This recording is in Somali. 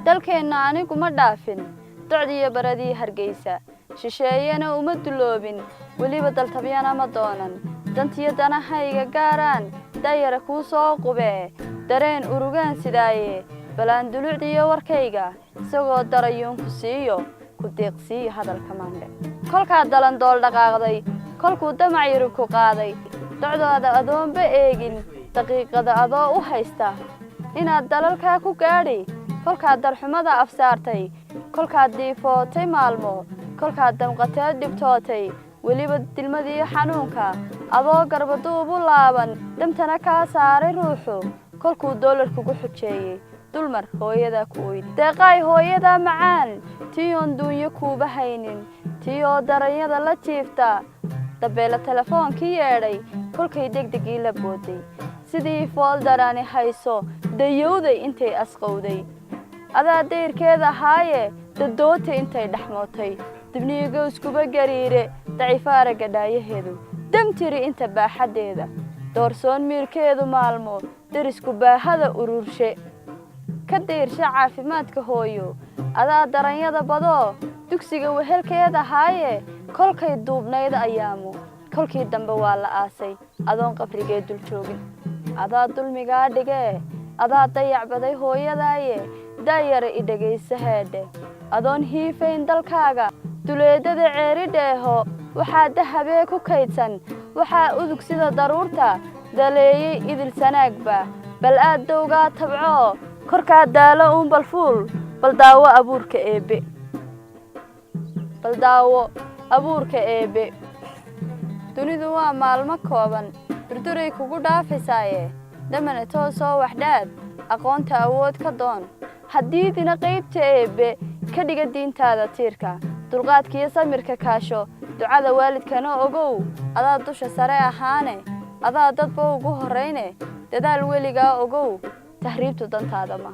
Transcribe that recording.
dalkeenna anigu ma dhaafin docdiyo baradii Hargeysa shisheeyana uma duloobin waliba daltabyana ma doonan dantiyo danahayga gaaraan dayara ku soo qubee dareen urugaan sidaaye balaan dulucdiyo warkayga isagoo darayuun ku siiyo ku deeqsii hadalka maande kolka dalan dool dhaqaaqday kolku damaciru ku qaaday docdooda adoonba eegin daqiiqada adoo u haysta inaad dalalka ku gaadhi kolka darxumada afsaartay kolka diifootay maalmo kolka damqatay dhibtootay waliba dilmadii xanuunka adoo garbaduub u laaban damtana ka saaray ruuxu kolku doolarku ku xujeeyay dulmar hooyada ku weyd deeqay hooyada macaan tiyoon duunyo kuuba haynin tiyoo daranyada la jiifta dabeela telefoonkii yeedhay kolkay degdegii la booday sidii fooldarani hayso dayowday intay asqowday adaa deyrkeeda haaye dadootay intay dhaxmootay dibniga iskuba gariire daciifa aragga dhaayaheedu damtiri inta baaxadeeda doorsoon miirkeedu maalmo darisku baahada ururshe ka diirsha caafimaadka hooyo adaa daranyada badoo dugsiga wehelkeeda haaye kolkay duubnayd ayaamo kolkii dambe waa la aasay adoon qabrigee dul joogin adaa dulmigaa dhigee adaa dayacbaday hooyadaaye daayara i dhegaysa heedhe adoon hiifayn dalkaaga duleedada ceeri dheeho waxaa dahabee ku kaydsan waxaa udug sida daruurta daleeyey idil sanaagba bal aad dowgaa tabcoo korkaa daalo uun balfuul bal daawo abuurka eebbe dunidu waa maalmo kooban durduray kugu dhaafisaaye damana toosoo waxdhaad aqoonta awood ka doon haddii dina qaybta eebbe ka dhiga diintaada tiirka dulqaadkiyo samirka kaasho ducada waalidkana ogow adaa dusha sare ahaane adaa dadba ugu horrayne dadaal weligaa ogow tahriibtu dantaada ma